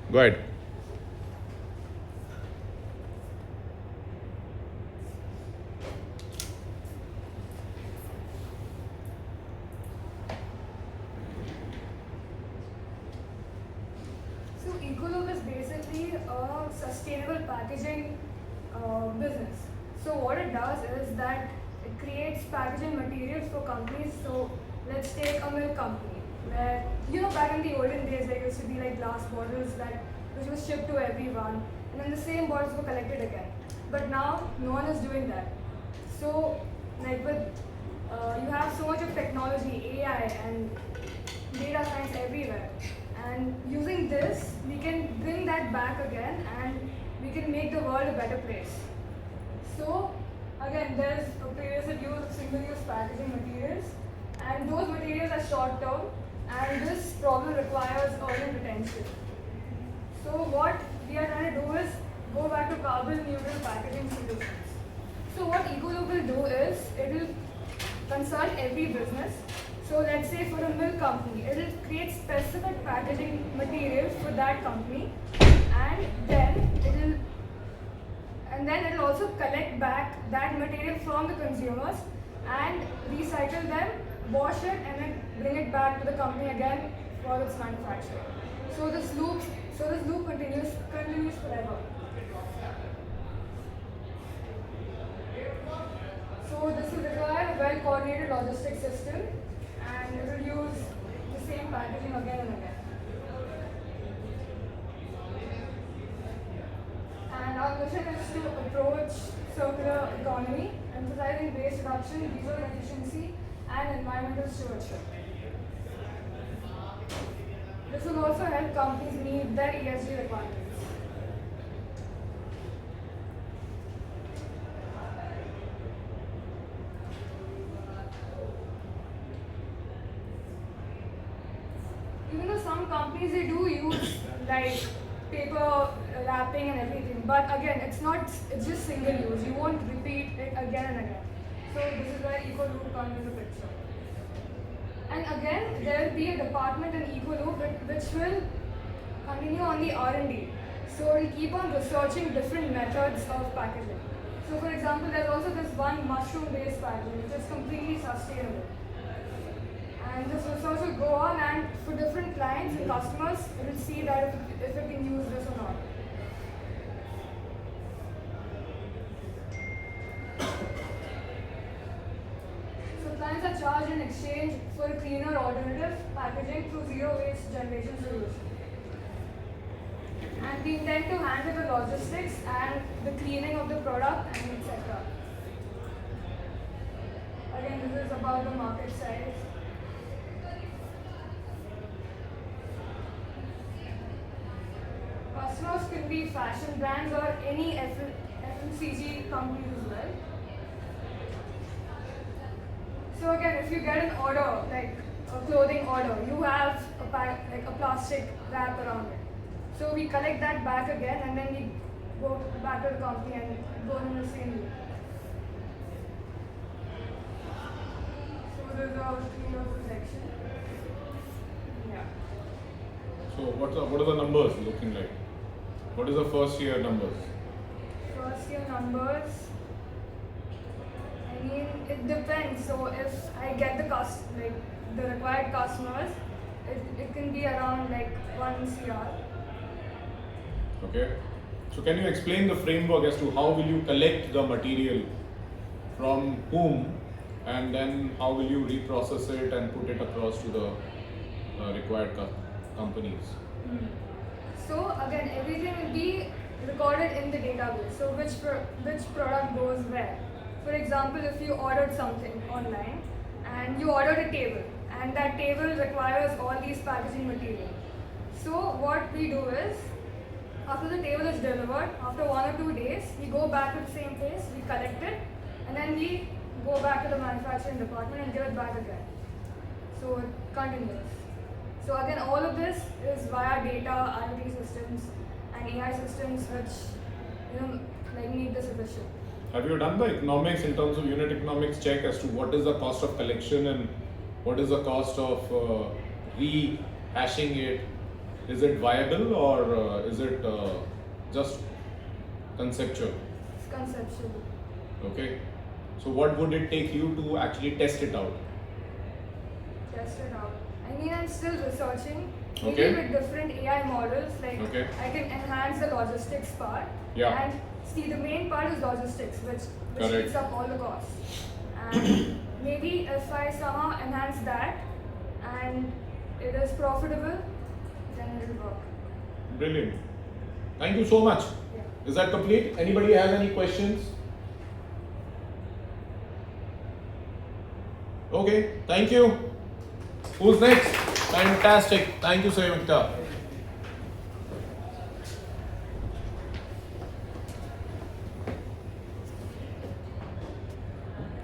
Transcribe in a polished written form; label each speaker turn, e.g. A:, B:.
A: Go ahead.
B: So Ecoloop is basically a sustainable packaging business. So what it does is that it creates packaging materials for companies. So let's take a milk company where, back in the olden days there used to be like glass bottles that which was shipped to everyone, and then the same bottles were collected again. But now no one is doing that. So like with you have so much of technology, AI and data science everywhere. And using this, we can bring that back again and we can make the world a better place. So, again, there's a pervasive use of single-use packaging materials, and those materials are short-term, and this problem requires urgent attention. So, what we are trying to do is go back to carbon-neutral packaging solutions. So, what Ecoloop will do is it will consult every business. So let's say for a milk company, it will create specific packaging materials for that company, and then it will also collect back that material from the consumers and recycle them, wash it, and then bring it back to the company again for its manufacturing. So this loop continues forever. So this will require a well-coordinated logistics system, and it will use the same packaging again and again. And our mission is to approach circular economy, emphasizing waste reduction, resource efficiency, and environmental stewardship. This will also help companies meet their ESG requirements. Even though some companies they do use like paper wrapping and everything, but again it's just single use. You won't repeat it again and again. So this is where Ecoloop comes into picture. And again there will be a department in Ecoloop which will continue on the R&D. So it will keep on researching different methods of packaging. So for example, there's also this one mushroom-based packaging which is completely sustainable. And this research will go on, and for different clients and customers, it will see that if it can use this or not. So clients are charged in exchange for a cleaner alternative packaging through zero waste generation solution. And we intend to handle the logistics and the cleaning of the product and etc. Again, this is about the market size. Customers can be fashion brands or any FMCG companies as well. So again, if you get an order, like a clothing order, you have a plastic wrap around it. So we collect that back again, and then we go back to the company and go in the same loop. So there's a cleaner section. Yeah.
A: So what are the numbers looking like? What is the first year numbers?
B: First year numbers. I mean, it depends. So if I get the required customers, it can be around like 1 CR.
A: Okay. So can you explain the framework as to how will you collect the material from whom, and then how will you reprocess it and put it across to the required companies?
B: So again, everything will be recorded in the database. So which product goes where. For example, if you ordered something online and you ordered a table, and that table requires all these packaging material. So what we do is, after the table is delivered, after 1 or 2 days, we go back to the same place, we collect it, and then we go back to the manufacturing department and give it back again. So it continues. So again, all of this is via data, IoT systems, and AI systems which make this efficient.
A: Have you done the economics in terms of unit economics check as to what is the cost of collection and what is the cost of rehashing it? Is it viable or is it just conceptual?
B: It's conceptual.
A: Okay. So what would it take you to actually test it out?
B: Test it out. I mean, I'm still researching. Maybe
A: Okay.
B: with different AI models, like
A: Okay.
B: I can enhance the logistics part.
A: Yeah.
B: And see, the main part is logistics, which
A: Correct.
B: eats up all the costs. And maybe if I somehow enhance that, and it is profitable, then it will work.
A: Brilliant. Thank you so much.
B: Yeah.
A: Is that complete? Anybody has any questions? Okay, thank you. Who's next? Fantastic. Thank you, Sayamikta.